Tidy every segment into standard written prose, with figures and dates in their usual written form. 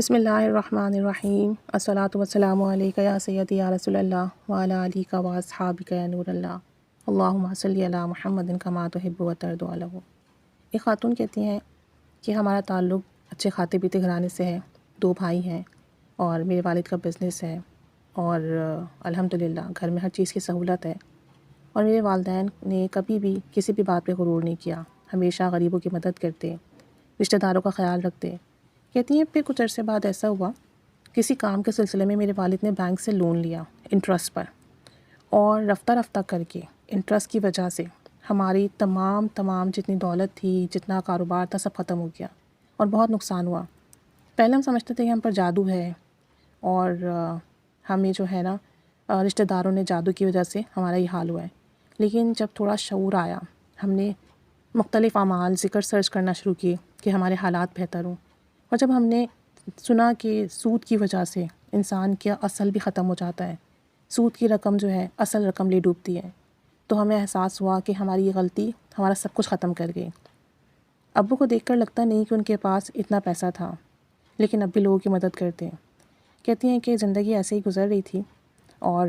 بسم اللہ الرحمن الرحیم الصلاۃ والسلام علیکہ یا سیدی یا رسول اللہ وعلی آلہ و اصحابہ یا نور اللہ اللہم صلی علی محمد کما تحب و ترضی عنہ۔ ایک خاتون کہتی ہیں کہ ہمارا تعلق اچھے کھاتے پیتے گھرانے سے ہے، 2 بھائی ہیں اور میرے والد کا بزنس ہے اور الحمدللہ گھر میں ہر چیز کی سہولت ہے، اور میرے والدین نے کبھی بھی کسی بھی بات پہ غرور نہیں کیا، ہمیشہ غریبوں کی مدد کرتے، رشتہ داروں کا خیال رکھتے۔ کہتی ہیں پھر کچھ عرصے بعد ایسا ہوا، کسی کام کے سلسلے میں میرے والد نے بینک سے لون لیا انٹرسٹ پر، اور رفتہ رفتہ کر کے انٹرسٹ کی وجہ سے ہماری تمام جتنی دولت تھی، جتنا کاروبار تھا، سب ختم ہو گیا اور بہت نقصان ہوا۔ پہلے ہم سمجھتے تھے کہ ہم پر جادو ہے، اور ہمیں جو ہے نا رشتہ داروں نے جادو کی وجہ سے ہمارا یہ حال ہوا ہے، لیکن جب تھوڑا شعور آیا، ہم نے مختلف اعمال ذکر سرچ کرنا شروع کیے کہ ہمارے حالات بہتر ہوں، اور جب ہم نے سنا کہ سود کی وجہ سے انسان کا اصل بھی ختم ہو جاتا ہے، سود کی رقم جو ہے اصل رقم لے ڈوبتی ہے، تو ہمیں احساس ہوا کہ ہماری یہ غلطی ہمارا سب کچھ ختم کر گئی۔ ابو کو دیکھ کر لگتا نہیں کہ ان کے پاس اتنا پیسہ تھا، لیکن اب بھی لوگوں کی مدد کرتے ہیں۔ کہتی ہیں کہ زندگی ایسے ہی گزر رہی تھی، اور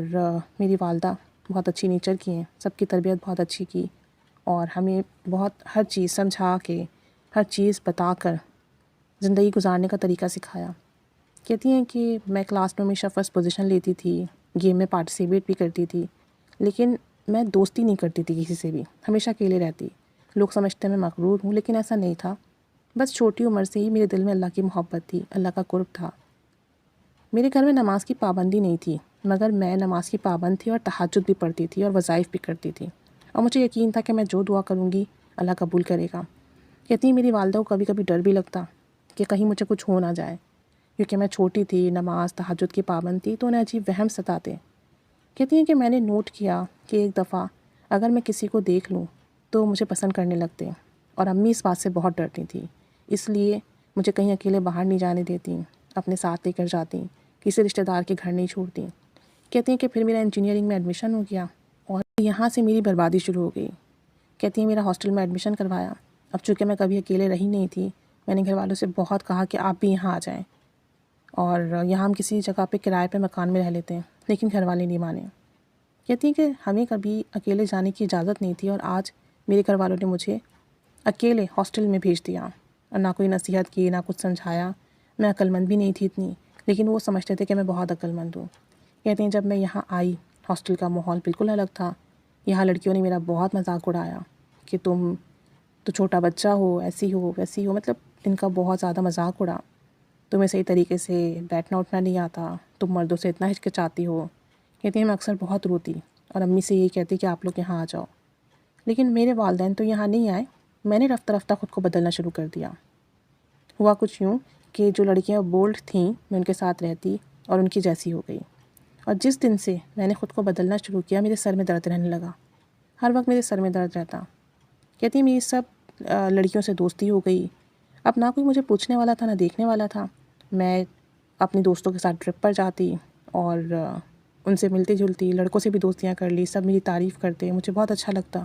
میری والدہ بہت اچھی نیچر کی ہیں، سب کی تربیت بہت اچھی کی، اور ہمیں بہت ہر چیز سمجھا کے، ہر چیز بتا کر زندگی گزارنے کا طریقہ سکھایا۔ کہتی ہیں کہ میں کلاس میں ہمیشہ فرسٹ پوزیشن لیتی تھی، گیم میں پارٹیسپیٹ بھی کرتی تھی، لیکن میں دوستی نہیں کرتی تھی کسی سے بھی، ہمیشہ اکیلے رہتی۔ لوگ سمجھتے ہیں میں مغرور ہوں، لیکن ایسا نہیں تھا، بس چھوٹی عمر سے ہی میرے دل میں اللہ کی محبت تھی، اللہ کا قرب تھا۔ میرے گھر میں نماز کی پابندی نہیں تھی، مگر میں نماز کی پابند تھی اور تہجد بھی پڑھتی تھی اور وظائف بھی کرتی تھی، اور مجھے یقین تھا کہ میں جو دعا کروں گی اللہ قبول کرے گا۔ کہتی ہیں میری والدہ کو کبھی کبھی ڈر بھی لگتا کہ کہیں مجھے کچھ ہو نہ جائے، کیونکہ میں چھوٹی تھی، نماز تہجد کی پابند تھی، تو انہیں عجیب وہم ستاتے۔ کہتی ہیں کہ میں نے نوٹ کیا کہ ایک دفعہ اگر میں کسی کو دیکھ لوں تو مجھے پسند کرنے لگتے، اور امی اس بات سے بہت ڈرتی تھی، اس لیے مجھے کہیں اکیلے باہر نہیں جانے دیتی، اپنے ساتھ لے کر جاتی، کسی رشتہ دار کے گھر نہیں چھوڑتی۔ کہتی ہیں کہ پھر میرا انجینئرنگ میں ایڈمیشن ہو گیا، اور یہاں سے میری بربادی شروع ہو گئی۔ کہتی ہیں میرا ہاسٹل میں ایڈمیشن کروایا۔ اب چونکہ میں کبھی اکیلے رہی نہیں تھی، میں نے گھر والوں سے بہت کہا کہ آپ بھی یہاں آ جائیں، اور یہاں ہم کسی جگہ پہ کرائے پہ مکان میں رہ لیتے ہیں، لیکن گھر والے نہیں مانے۔ کہتی ہیں کہ ہمیں کبھی اکیلے جانے کی اجازت نہیں تھی، اور آج میرے گھر والوں نے مجھے اکیلے ہاسٹل میں بھیج دیا، اور نہ کوئی نصیحت کی، نہ کچھ سمجھایا۔ میں عقل مند بھی نہیں تھی اتنی، لیکن وہ سمجھتے تھے کہ میں بہت عقل مند ہوں۔ کہتے ہیں جب میں یہاں آئی، ہاسٹل کا ماحول بالکل الگ تھا، یہاں لڑکیوں نے میرا بہت مذاق اڑایا کہ تم تو چھوٹا بچہ ہو، ایسی ہو ویسی ہو، مطلب ان کا بہت زیادہ مذاق اڑا، تمہیں صحیح طریقے سے بیٹھنا اٹھنا نہیں آتا، تم مردوں سے اتنا ہچکچاتی ہو۔ کہتی ہیں میں اکثر بہت روتی اور امی سے یہی کہتی کہ آپ لوگ یہاں آ جاؤ، لیکن میرے والدین تو یہاں نہیں آئے، میں نے رفتہ رفتہ خود کو بدلنا شروع کر دیا۔ ہوا کچھ یوں کہ جو لڑکیاں بولڈ تھیں میں ان کے ساتھ رہتی اور ان کی جیسی ہو گئی، اور جس دن سے میں نے خود کو بدلنا شروع کیا، میرے سر میں درد رہنے لگا، ہر وقت میرے سر میں درد رہتا۔ کہتی ہیں میری سب لڑکیوں سے دوستی ہو گئی، اب نہ کوئی مجھے پوچھنے والا تھا، نہ دیکھنے والا تھا۔ میں اپنی دوستوں کے ساتھ ٹرپ پر جاتی اور ان سے ملتی جلتی، لڑکوں سے بھی دوستیاں کر لی، سب میری تعریف کرتے، مجھے بہت اچھا لگتا۔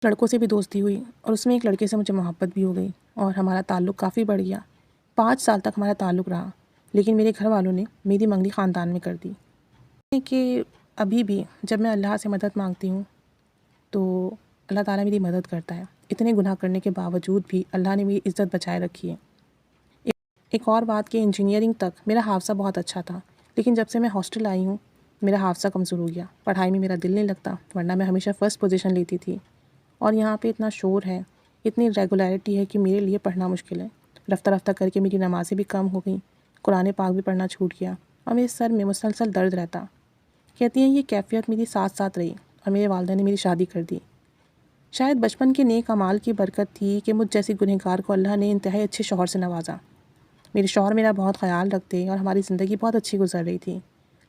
لڑکوں سے بھی دوستی ہوئی، اور اس میں ایک لڑکے سے مجھے محبت بھی ہو گئی، اور ہمارا تعلق کافی بڑھ گیا۔ 5 سال تک ہمارا تعلق رہا، لیکن میرے گھر والوں نے میری منگنی خاندان میں کر دی۔ کہ ابھی بھی جب میں اللہ سے مدد مانگتی ہوں تو اللہ تعالیٰ میری مدد کرتا ہے، اتنے گناہ کرنے کے باوجود بھی اللہ نے میری عزت بچائے رکھی ہے۔ ایک اور بات کہ انجینئرنگ تک میرا حافظہ بہت اچھا تھا، لیکن جب سے میں ہاسٹل آئی ہوں میرا حافظہ کمزور ہو گیا، پڑھائی میں میرا دل نہیں لگتا، ورنہ میں ہمیشہ فرسٹ پوزیشن لیتی تھی، اور یہاں پہ اتنا شور ہے، اتنی ریگولیرٹی ہے کہ میرے لیے پڑھنا مشکل ہے۔ رفتہ رفتہ کر کے میری نمازیں بھی کم ہو گئیں، قرآن پاک بھی پڑھنا چھوٹ گیا، اور میرے سر میں مسلسل درد رہتا۔ کہتی ہیں یہ کیفیت میری ساتھ ساتھ رہی، اور میرے والدہ نے میری شادی کر دی۔ شاید بچپن کے نیک اعمال کی برکت تھی کہ مجھ جیسی گنہگار کو اللہ نے انتہائی اچھے شوہر سے نوازا۔ میرے شوہر میرا بہت خیال رکھتے، اور ہماری زندگی بہت اچھی گزر رہی تھی،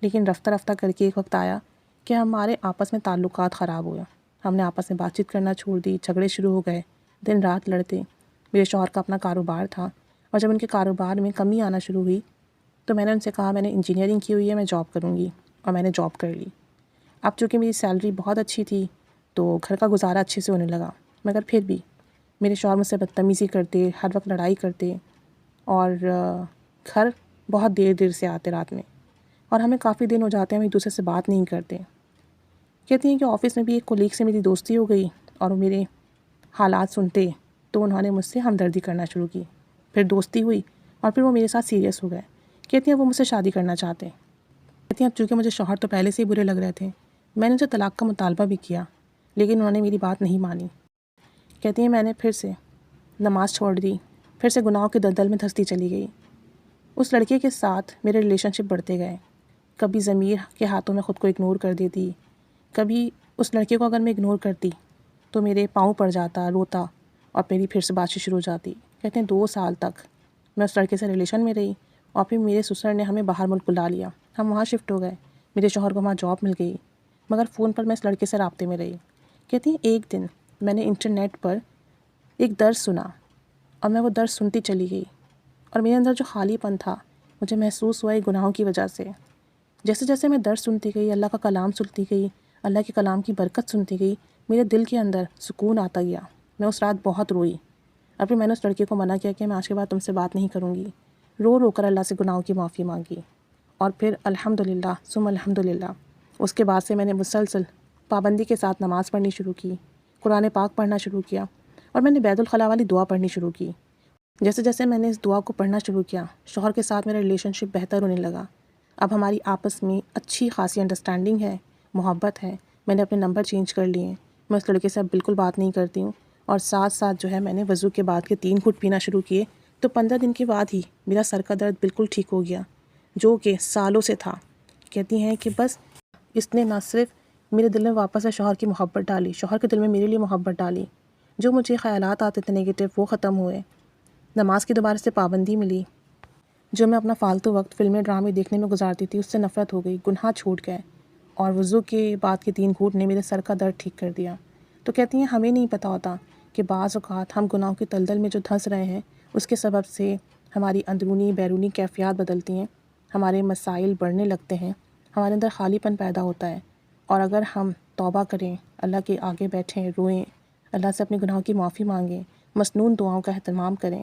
لیکن رفتہ رفتہ کر کے ایک وقت آیا کہ ہمارے آپس میں تعلقات خراب ہوئے، ہم نے آپس میں بات چیت کرنا چھوڑ دی، جھگڑے شروع ہو گئے، دن رات لڑتے۔ میرے شوہر کا اپنا کاروبار تھا، اور جب ان کے کاروبار میں کمی آنا شروع ہوئی تو میں نے ان سے کہا میں نے انجینئرنگ کی ہوئی ہے، میں جاب کروں گی، اور میں نے جاب کر لی۔ اب چونکہ میری سیلری بہت اچھی تھی تو گھر کا گزارا اچھے سے ہونے لگا، مگر پھر بھی میرے شوہر مجھ سے بدتمیزی کرتے، ہر وقت لڑائی کرتے، اور گھر بہت دیر دیر سے آتے رات میں، اور ہمیں کافی دن ہو جاتے ہیں ہم ایک دوسرے سے بات نہیں کرتے۔ کہتی ہیں کہ آفس میں بھی ایک کولیگ سے میری دوستی ہو گئی، اور وہ میرے حالات سنتے تو انہوں نے مجھ سے ہمدردی کرنا شروع کی، پھر دوستی ہوئی اور پھر وہ میرے ساتھ سیریس ہو گئے۔ کہتی ہیں وہ مجھ سے شادی کرنا چاہتے ہیں۔ کہتی ہیں اب چونکہ مجھے شوہر تو پہلے سے ہی برے لگ رہے تھے، میں نے ان سے طلاق کا مطالبہ بھی کیا، لیکن انہوں نے میری بات نہیں مانی۔ کہتی ہیں میں نے پھر سے نماز چھوڑ دی، پھر سے گناہوں کے دلدل میں دھنستی چلی گئی۔ اس لڑکے کے ساتھ میرے ریلیشن شپ بڑھتے گئے، کبھی ضمیر کے ہاتھوں میں خود کو اگنور کر دیتی، کبھی اس لڑکے کو اگر میں اگنور کرتی تو میرے پاؤں پڑ جاتا، روتا، اور میری پھر سے بات شروع ہو جاتی۔ کہتے ہیں 2 سال تک میں اس لڑکے سے ریلیشن میں رہی، اور پھر میرے سسر نے ہمیں باہر ملک بلا لیا، ہم وہاں شفٹ ہو گئے، میرے شوہر کو وہاں جاب مل گئی، مگر فون پر میں اس لڑکے سے رابطے میں رہی۔ کہتی ہیں ایک دن میں نے انٹرنیٹ پر ایک درس سنا، اور میں وہ درس سنتی چلی گئی، اور میرے اندر جو خالی پن تھا مجھے محسوس ہوا گناہوں کی وجہ سے۔ جیسے جیسے میں درس سنتی گئی، اللہ کا کلام سنتی گئی، اللہ کے کلام کی برکت سنتی گئی، میرے دل کے اندر سکون آتا گیا۔ میں اس رات بہت روئی، اور پھر میں نے اس لڑکے کو منع کیا کہ میں آج کے بعد تم سے بات نہیں کروں گی، رو رو کر اللہ سے گناہوں کی معافی مانگی۔ اور پھر الحمدللہ ثم الحمدللہ اس کے بعد سے میں نے مسلسل پابندی کے ساتھ نماز پڑھنی شروع کی، قرآن پاک پڑھنا شروع کیا، اور میں نے بیت الخلاء والی دعا پڑھنی شروع کی۔ جیسے جیسے میں نے اس دعا کو پڑھنا شروع کیا، شوہر کے ساتھ میرا ریلیشن شپ بہتر ہونے لگا۔ اب ہماری آپس میں اچھی خاصی انڈرسٹینڈنگ ہے، محبت ہے۔ میں نے اپنے نمبر چینج کر لیے ہیں، میں اس لڑکے سے اب بالکل بات نہیں کرتی ہوں، اور ساتھ ساتھ جو ہے میں نے وضو کے بعد کے 3 گھٹ پینا شروع کیے، تو 15 دن کے بعد ہی میرا سر کا درد بالکل ٹھیک ہو گیا، جو کہ سالوں سے تھا۔ کہتی ہیں کہ بس اس نے نہ صرف میرے دل میں واپس سے شوہر کی محبت ڈالی، شوہر کے دل میں میرے لیے محبت ڈالی، جو مجھے خیالات آتے تھے نیگیٹو وہ ختم ہوئے، نماز کی دوبارہ سے پابندی ملی، جو میں اپنا فالتو وقت فلمیں ڈرامے دیکھنے میں گزارتی تھی اس سے نفرت ہو گئی، گناہ چھوٹ گئے، اور وضو کے بعد کے 3 گھونٹ نے میرے سر کا درد ٹھیک کر دیا۔ تو کہتی ہیں ہمیں نہیں پتہ ہوتا کہ بعض اوقات ہم گناہوں کے دلدل میں جو دھنس رہے ہیں اس کے سبب سے ہماری اندرونی بیرونی کیفیات بدلتی ہیں، ہمارے مسائل بڑھنے لگتے ہیں، ہمارے اندر خالی پن پیدا ہوتا ہے، اور اگر ہم توبہ کریں، اللہ کے آگے بیٹھیں، روئیں، اللہ سے اپنے گناہوں کی معافی مانگیں، مسنون دعاؤں کا اہتمام کریں،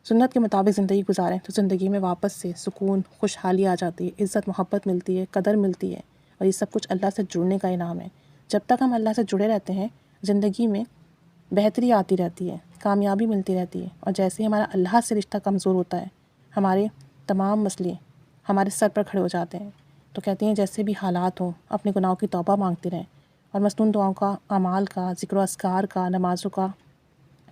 سنت کے مطابق زندگی گزاریں، تو زندگی میں واپس سے سکون، خوشحالی آ جاتی ہے، عزت محبت ملتی ہے، قدر ملتی ہے، اور یہ سب کچھ اللہ سے جڑنے کا انعام ہے۔ جب تک ہم اللہ سے جڑے رہتے ہیں زندگی میں بہتری آتی رہتی ہے، کامیابی ملتی رہتی ہے، اور جیسے ہی ہمارا اللہ سے رشتہ کمزور ہوتا ہے ہمارے تمام مسئلے ہمارے سر پر کھڑے ہو جاتے ہیں۔ تو کہتے ہیں جیسے بھی حالات ہوں اپنے گناہوں کی توبہ مانگتے رہیں، اور مسنون دعاؤں کا، اعمال کا، ذکر و اذکار کا، نمازوں کا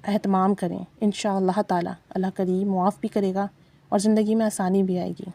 اہتمام کریں۔ انشاءاللہ تعالی اللہ کریم معاف بھی کرے گا، اور زندگی میں آسانی بھی آئے گی۔